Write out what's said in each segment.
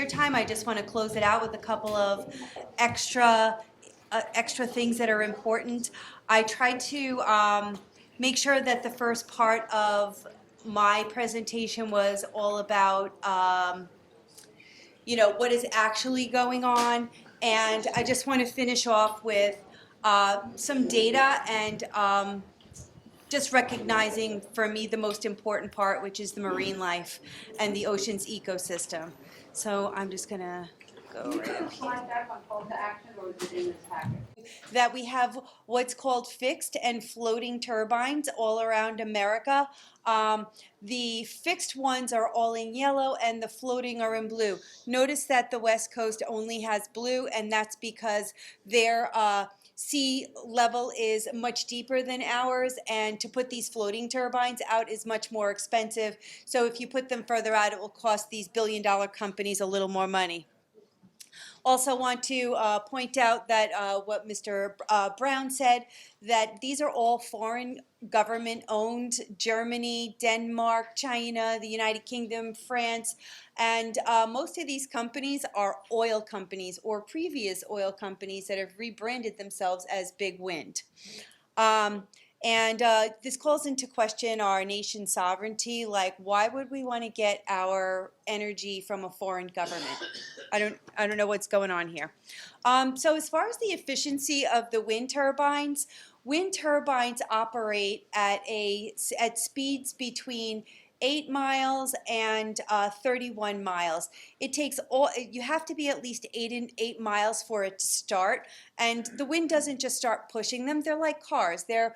your time, I just want to close it out with a couple of extra things that are important. I tried to make sure that the first part of my presentation was all about what is actually going on, and I just want to finish off with some data and just recognizing for me the most important part, which is the marine life and the ocean's ecosystem. So I'm just gonna go right up here. Back on call to action, or is it in this packet? That we have what's called fixed and floating turbines all around America. The fixed ones are all in yellow and the floating are in blue. Notice that the West Coast only has blue, and that's because their sea level is much deeper than ours, and to put these floating turbines out is much more expensive. So if you put them further out, it will cost these billion-dollar companies a little more money. Also want to point out that what Mr. Brown said, that these are all foreign government owned: Germany, Denmark, China, the United Kingdom, France, and most of these companies are oil companies or previous oil companies that have rebranded themselves as Big Wind. And this calls into question our nation's sovereignty. Like, why would we want to get our energy from a foreign government? I don't know what's going on here. So as far as the efficiency of the wind turbines operate at speeds between 8 miles and 31 miles. It takes you have to be at least 8 miles for it to start, and the wind doesn't just start pushing them. They're like cars. They're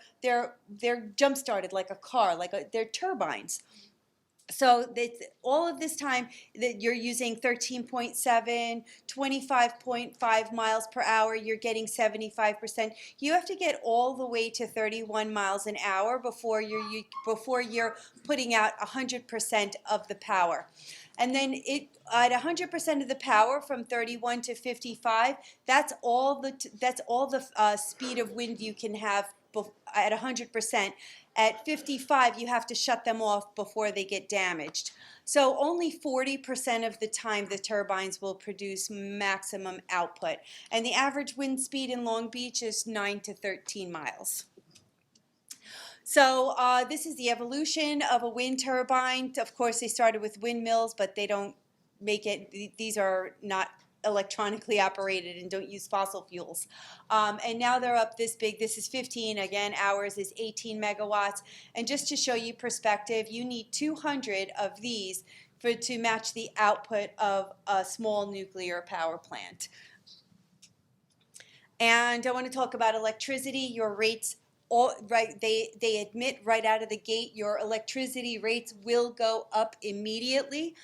jump started like a car, they're turbines. So all of this time that you're using 13.7, 25.5 miles per hour, you're getting 75%. You have to get all the way to 31 miles an hour before you're putting out 100% of the power. And then at 100% of the power from 31 to 55, that's all the speed of wind you can have at 100%. At 55, you have to shut them off before they get damaged. So only 40% of the time the turbines will produce maximum output. And the average wind speed in Long Beach is 9 to 13 miles. So this is the evolution of a wind turbine. Of course, they started with windmills, but they don't make it. These are not electronically operated and don't use fossil fuels. And now they're up this big. This is 15. Again, ours is 18 megawatts. And just to show you perspective, you need 200 of these to match the output of a small nuclear power plant. And I want to talk about electricity. Your rates, they admit right out of the gate, your electricity rates will go up immediately.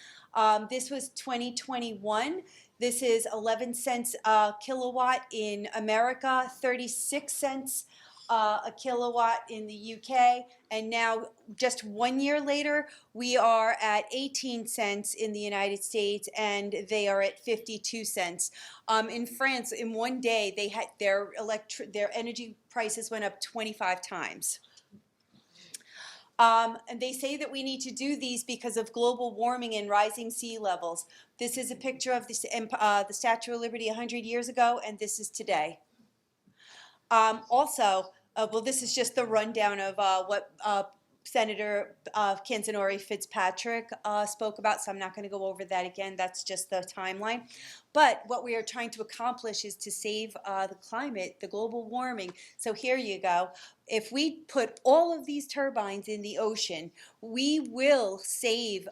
This was 2021. This is 11 cents a kilowatt in America, 36 cents a kilowatt in the UK, and now just 1 year later, we are at 18 cents in the United States, and they are at 52 cents. In France, in one day, they had their energy prices went up 25 times. And they say that we need to do these because of global warming and rising sea levels. This is a picture of the Statue of Liberty 100 years ago, and this is today. Well, this is just the rundown of what Senator Canzonori Fitzpatrick spoke about, so I'm not going to go over that again. That's just the timeline. But what we are trying to accomplish is to save the climate, the global warming. So here you go. If we put all of these turbines in the ocean, we will save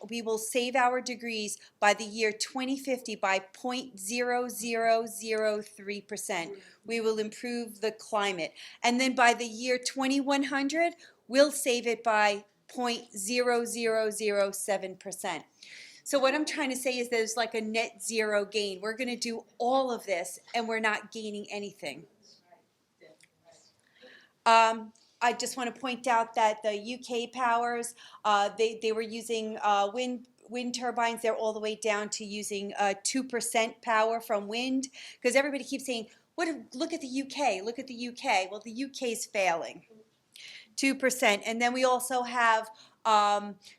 our degrees by the year 2050 by 0.0003%. We will improve the climate. And then by the year 2100, we'll save it by 0.0007%. So what I'm trying to say is there's like a net zero gain. We're going to do all of this, and we're not gaining anything. I just want to point out that the UK powers, they were using wind turbines. They're all the way down to using 2% power from wind, because everybody keeps saying, look at the UK, look at the UK. Well, the UK is failing. 2%. And then we also have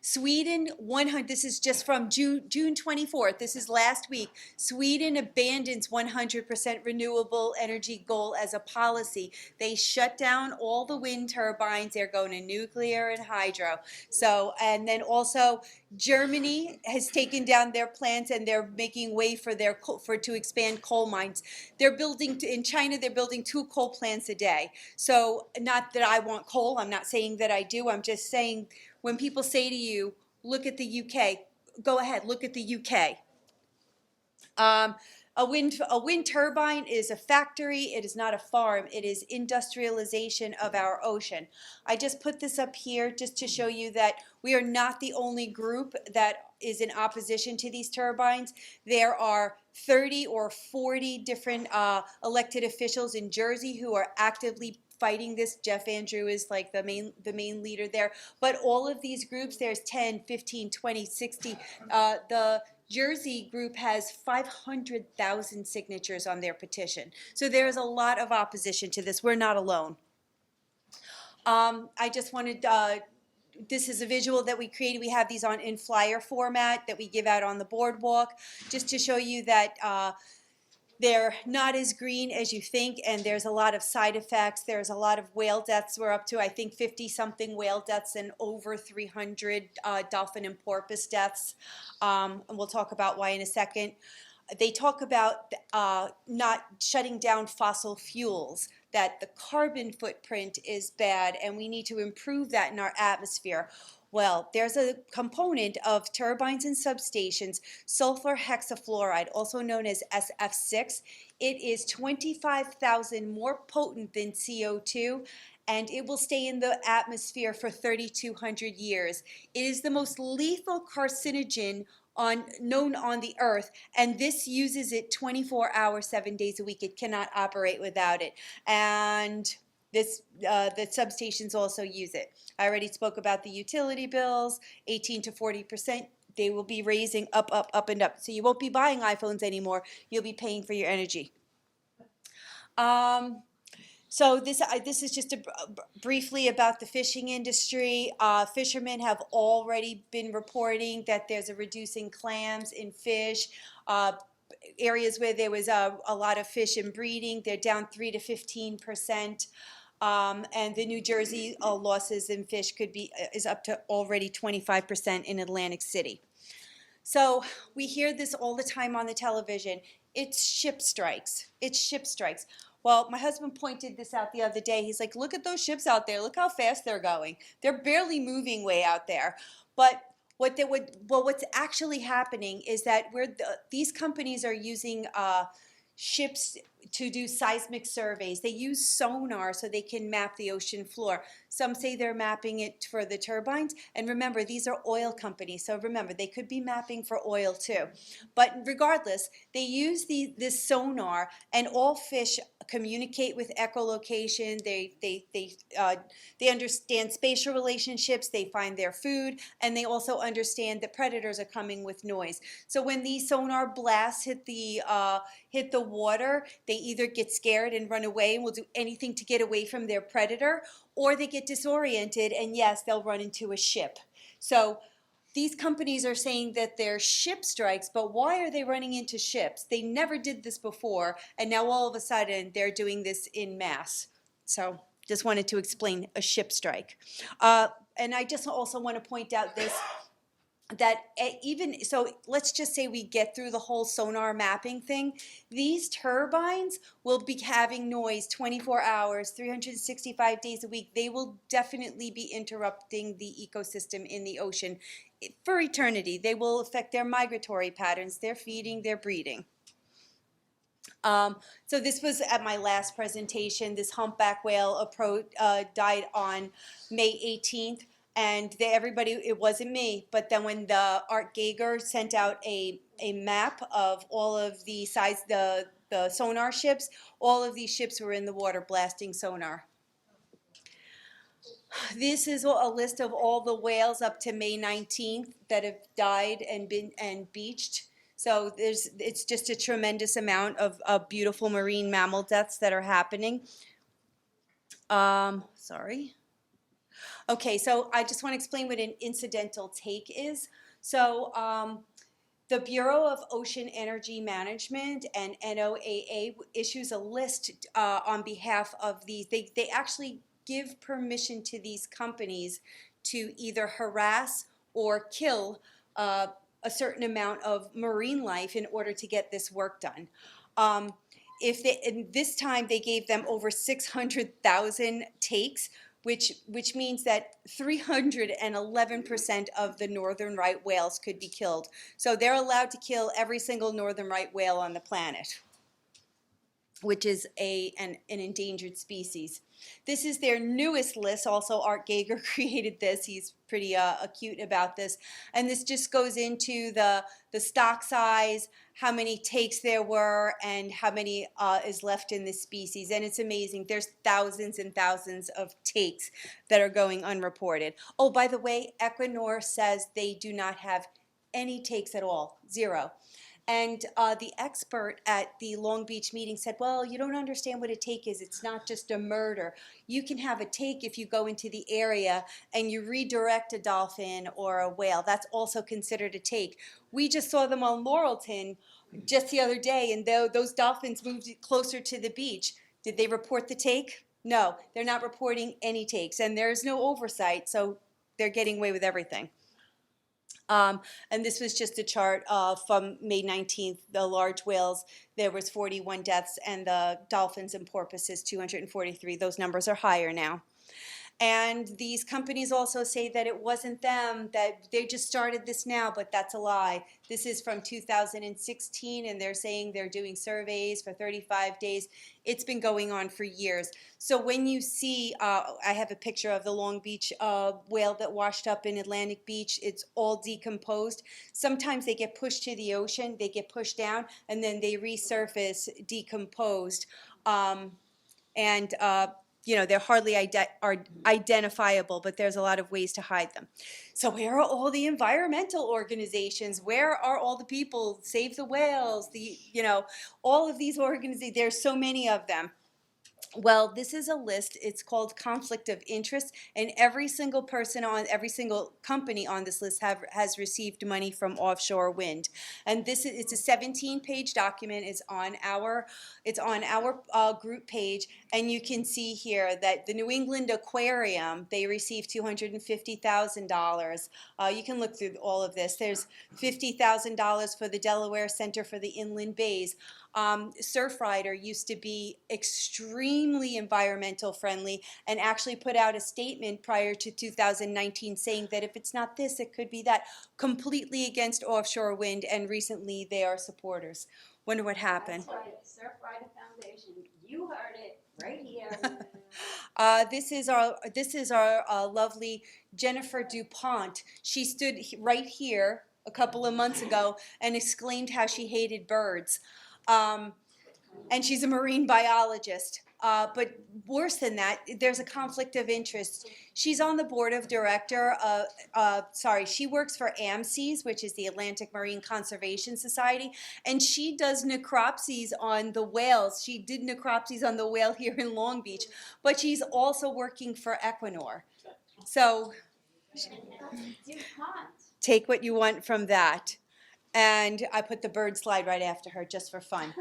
Sweden, 100, this is just from June 24th, this is last week. Sweden abandons 100% renewable energy goal as a policy. They shut down all the wind turbines, they're going to nuclear and hydro. So, and then also Germany has taken down their plants and they're making way for to expand coal mines. They're building, in China, they're building 2 coal plants a day. So, not that I want coal, I'm not saying that I do, I'm just saying when people say to you, look at the UK, go ahead, look at the UK. A wind turbine is a factory, it is not a farm, it is industrialization of our ocean. I just put this up here just to show you that we are not the only group that is in opposition to these turbines. There are 30 or 40 different elected officials in Jersey who are actively fighting this. Jeff Andrew is like the main leader there. But all of these groups, there's 10, 15, 20, 60. The Jersey group has 500,000 signatures on their petition. So there's a lot of opposition to this. We're not alone. I just wanted, this is a visual that we created. We have these in flyer format that we give out on the boardwalk, just to show you that they're not as green as you think, and there's a lot of side effects. There's a lot of whale deaths. We're up to, I think, 50-something whale deaths and over 300 dolphin and porpoise deaths. And we'll talk about why in a second. They talk about not shutting down fossil fuels, that the carbon footprint is bad, and we need to improve that in our atmosphere. Well, there's a component of turbines and substations, sulfur hexafluoride, also known as SF6. It is 25,000 more potent than CO2, and it will stay in the atmosphere for 3,200 years. It is the most lethal carcinogen known on the earth, and this uses it 24 hours, 7 days a week. It cannot operate without it. And the substations also use it. I already spoke about the utility bills, 18 to 40%. They will be raising up, up, up, and up. So you won't be buying iPhones anymore. You'll be paying for your energy. So this is just briefly about the fishing industry. Fishermen have already been reporting that there's a reducing clams in fish. Areas where there was a lot of fish in breeding, they're down 3 to 15%. And the New Jersey losses in fish is up to already 25% in Atlantic City. So we hear this all the time on the television. It's ship strikes. It's ship strikes. Well, my husband pointed this out the other day. He's like, look at those ships out there. Look how fast they're going. They're barely moving way out there. But what's actually happening is that these companies are using ships to do seismic surveys. They use sonar so they can map the ocean floor. Some say they're mapping it for the turbines. And remember, these are oil companies. So remember, they could be mapping for oil too. But regardless, they use this sonar, and all fish communicate with echolocation. They understand spatial relationships. They find their food, and they also understand that predators are coming with noise. So when these sonar blasts hit the water, they either get scared and run away and will do anything to get away from their predator, or they get disoriented, and yes, they'll run into a ship. So these companies are saying that they're ship strikes, but why are they running into ships? They never did this before, and now all of a sudden they're doing this in mass. So just wanted to explain a ship strike. And I just also want to point out this, that even, so let's just say we get through the whole sonar mapping thing, these turbines will be having noise 24 hours, 365 days a week. They will definitely be interrupting the ecosystem in the ocean for eternity. They will affect their migratory patterns, their feeding, their breeding. So this was at my last presentation. This humpback whale died on May 18th. And everybody, it wasn't me, but then when the Art Geiger sent out a map of all of the sonar ships, all of these ships were in the water blasting sonar. This is a list of all the whales up to May 19th that have died and beached. So it's just a tremendous amount of beautiful marine mammal deaths that are happening. Sorry. Okay, so I just want to explain what an incidental take is. So the Bureau of Ocean Energy Management and NOAA issues a list on behalf of these. They actually give permission to these companies to either harass or kill a certain amount of marine life in order to get this work done. If they, in this time they gave them over 600,000 takes, which means that 311% of the northern right whales could be killed. So they're allowed to kill every single northern right whale on the planet, which is an endangered species. This is their newest list. Also, Art Gager created this. He's pretty acute about this. And this just goes into the stock size, how many takes there were, and how many is left in this species. And it's amazing. There's thousands and thousands of takes that are going unreported. Oh, by the way, Equinor says they do not have any takes at all, zero. And the expert at the Long Beach meeting said, well, you don't understand what a take is. It's not just a murder. You can have a take if you go into the area and you redirect a dolphin or a whale. That's also considered a take. We just saw them on Laurelton just the other day, and those dolphins moved closer to the beach. Did they report the take? No, they're not reporting any takes, and there's no oversight, so they're getting away with everything. And this was just a chart from May 19th. The large whales, there was 41 deaths, and the dolphins and porpoises, 243. Those numbers are higher now. And these companies also say that it wasn't them, that they just started this now, but that's a lie. This is from 2016, and they're saying they're doing surveys for 35 days. It's been going on for years. So when you see, I have a picture of the Long Beach whale that washed up in Atlantic Beach. It's all decomposed. Sometimes they get pushed to the ocean, they get pushed down, and then they resurface decomposed. You know, they're hardly are identifiable, but there's a lot of ways to hide them. So where are all the environmental organizations? Where are all the people, Save the Whales, all of these organizations? There's so many of them. Well, this is a list. It's called conflict of interest, and every single person on every single company on this list has received money from offshore wind. And it's a 17-page document. It's on our group page, and you can see here that the New England Aquarium, they received $250,000. You can look through all of this. There's $50,000 for the Delaware Center for the Inland Bays. Surfrider used to be extremely environmental friendly and actually put out a statement prior to 2019 saying that if it's not this, it could be that, completely against offshore wind, and recently they are supporters. Wonder what happened. That's right, Surfrider Foundation. You heard it right here. This is our lovely Jennifer DuPont. She stood right here a couple of months ago and exclaimed how she hated birds. And she's a marine biologist. But worse than that, there's a conflict of interest. She's on the board of director she works for AMSES, which is the Atlantic Marine Conservation Society, and she does necropsies on the whales. She did necropsies on the whale here in Long Beach, but she's also working for Equinor. So take what you want from that. And I put the bird slide right after her just for fun.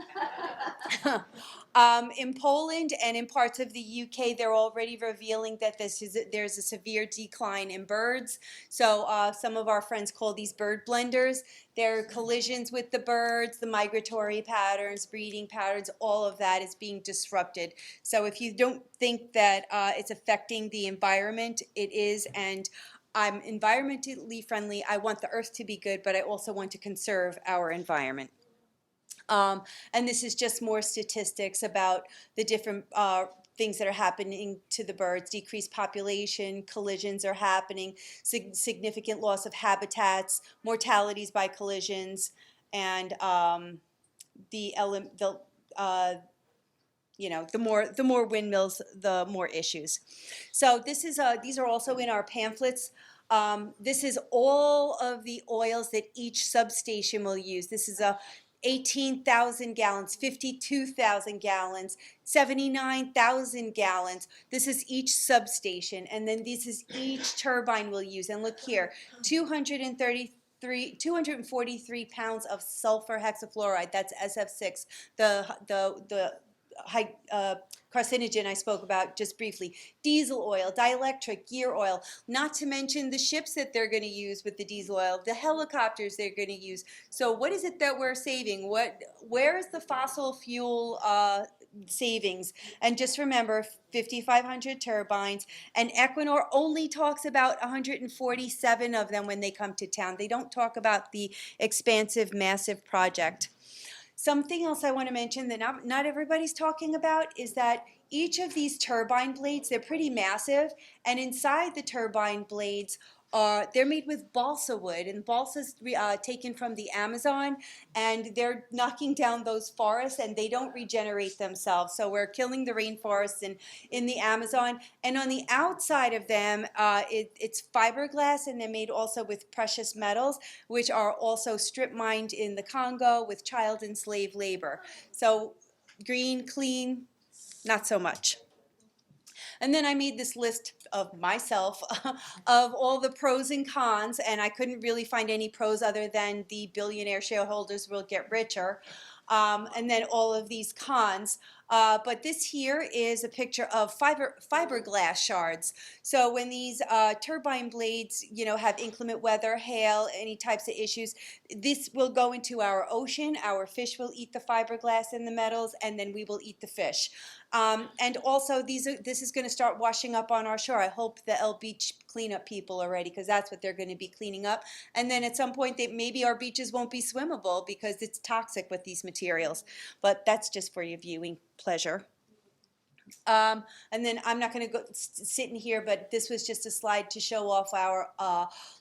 In Poland and in parts of the UK, they're already revealing that there's a severe decline in birds. So some of our friends call these bird blenders. They're collisions with the birds, the migratory patterns, breeding patterns, all of that is being disrupted. So if you don't think that it's affecting the environment, it is. And I'm environmentally friendly. I want the earth to be good, but I also want to conserve our environment. And this is just more statistics about the different things that are happening to the birds. Decreased population, collisions are happening, significant loss of habitats, mortalities by collisions, and the more windmills, the more issues. So these are also in our pamphlets. This is all of the oils that each substation will use. This is 18,000 gallons, 52,000 gallons, 79,000 gallons. This is each substation, and then this is each turbine we'll use. And look here, 243 pounds of sulfur hexafluoride. That's SF6, the high carcinogen I spoke about just briefly. Diesel oil, dielectric, gear oil, not to mention the ships that they're going to use with the diesel oil, the helicopters they're going to use. So what is it that we're saving? Where is the fossil fuel savings? And just remember, 5,500 turbines, and Equinor only talks about 147 of them when they come to town. They don't talk about the expansive, massive project. Something else I want to mention that not everybody's talking about is that each of these turbine blades, they're pretty massive, and inside the turbine blades they're made with balsa wood, and balsa's taken from the Amazon, and they're knocking down those forests, and they don't regenerate themselves. So we're killing the rainforests in the Amazon. And on the outside of them, it's fiberglass, and they're made also with precious metals, which are also strip mined in the Congo with child and slave labor. So green, clean, not so much. And then I made this list of myself of all the pros and cons, and I couldn't really find any pros other than the billionaire shareholders will get richer. And then all of these cons. But this here is a picture of fiberglass shards. So when these turbine blades, have inclement weather, hail, any types of issues, this will go into our ocean. Our fish will eat the fiberglass and the metals, and then we will eat the fish. And also, this is going to start washing up on our shore. I hope the El Beach cleanup people are ready, because that's what they're going to be cleaning up. And then at some point, maybe our beaches won't be swimmable because it's toxic with these materials. But that's just for your viewing pleasure. And then I'm not going to go sit in here, but this was just a slide to show off our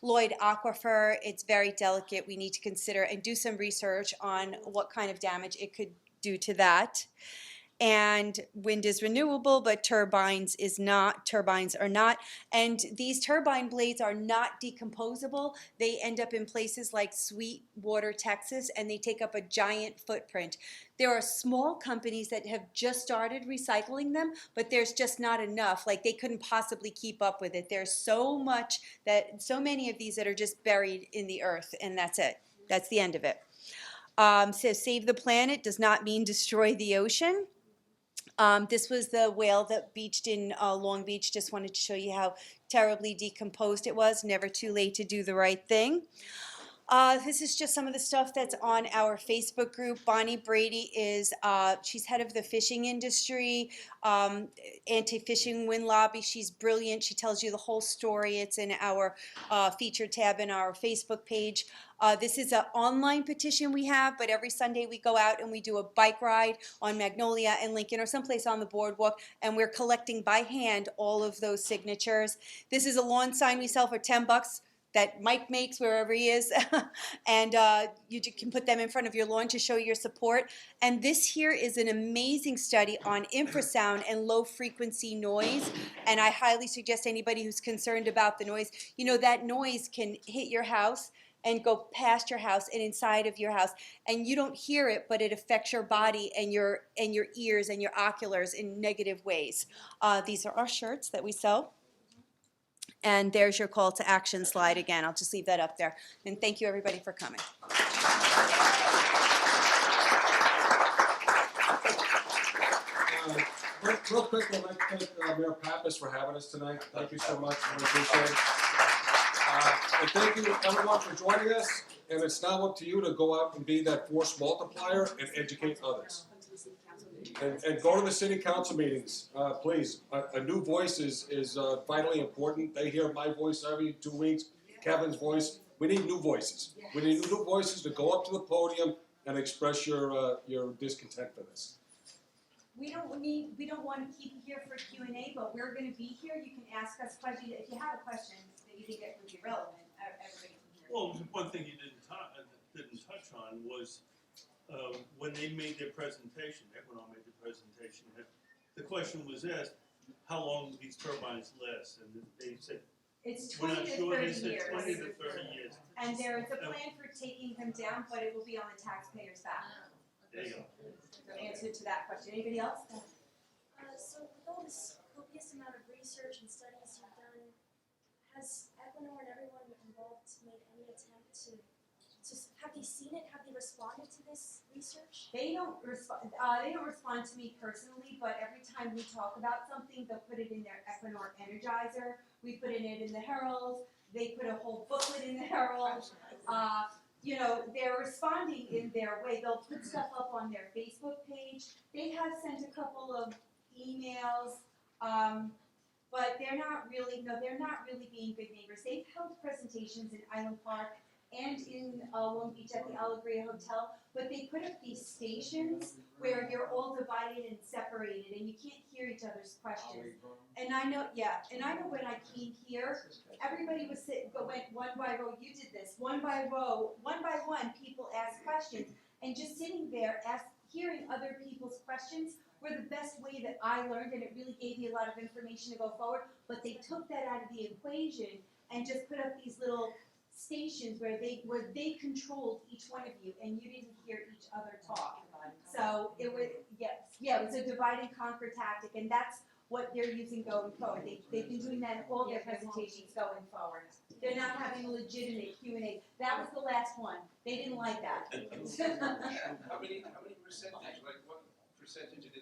Lloyd aquifer. It's very delicate. We need to consider and do some research on what kind of damage it could do to that. And wind is renewable, but turbines are not. And these turbine blades are not decomposable. They end up in places like Sweetwater, Texas, and they take up a giant footprint. There are small companies that have just started recycling them, but there's just not enough. Like, they couldn't possibly keep up with it. There's so many of these that are just buried in the earth, and that's it. That's the end of it. So save the planet does not mean destroy the ocean. This was the whale that beached in Long Beach. Just wanted to show you how terribly decomposed it was. Never too late to do the right thing. This is just some of the stuff that's on our Facebook group. Bonnie Brady she's head of the fishing industry, anti-fishing wind lobby. She's brilliant. She tells you the whole story. It's in our feature tab in our Facebook page. This is an online petition we have, but every Sunday we go out and we do a bike ride on Magnolia and Lincoln or someplace on the boardwalk, and we're collecting by hand all of those signatures. This is a lawn sign we sell for $10 that Mike makes wherever he is, and you can put them in front of your lawn to show your support. And this here is an amazing study on infrasound and low frequency noise, and I highly suggest anybody who's concerned about the noise, that noise can hit your house and go past your house and inside of your house, and you don't hear it, but it affects your body and your ears and your oculars in negative ways. These are our shirts that we sell. And there's your call to action slide again. I'll just leave that up there. And thank you, everybody, for coming. Real quick, I'd like to thank Mayor Pappas for having us tonight. Thank you so much. I appreciate it. And thank you, everyone, for joining us. And it's now up to you to go out and be that force multiplier and educate others. And go to the city council meetings, please. A new voice is vitally important. They hear my voice every 2 weeks, Kevin's voice. We need new voices. We need new voices to go up to the podium and express your discontent for this. We don't want to keep you here for Q&A, but we're going to be here. You can ask us questions. If you have a question that you think that would be relevant, everybody can hear. Well, one thing you didn't touch on was when they made their presentation, Equinor made the presentation, the question was asked, how long do these turbines last? And they said It's We're 20 not to sure, they 30 said years. 20 to 30 years. And there is a plan for taking them down, but it will be on the taxpayers' back. There you go. So answer to that question. Anybody else? So with all this copious amount of research and studies you've done, has Equinor and everyone involved made any attempt to have they seen it? Have they responded to this research? They don't respond. They don't respond to me personally, but every time we talk about something, they'll put it in their Equinor Energizer. We put it in the Herald. They put a whole booklet in the Herald. You know, they're responding in their way. They'll put stuff up on their Facebook page. They have sent a couple of emails, but they're not really being good neighbors. They've held presentations in Island Park and in Long Beach at the Alegria Hotel, but they put up these stations where you're all divided and separated and you can't hear each other's questions. And I know when I came here, everybody was went one by row, you did this, one by one, people asked questions. And just sitting there, hearing other people's questions were the best way that I learned, and it really gave me a lot of information to go forward. But they took that out of the equation and just put up these little stations where they controlled each one of you, and you didn't hear each other talk. So it was it was a divide and conquer tactic, and that's what they're using going forward. They've been doing that in all their presentations going forward. They're not having a legitimate Q&A. That was the last one. They didn't like that. How many percentage, like what percentage of this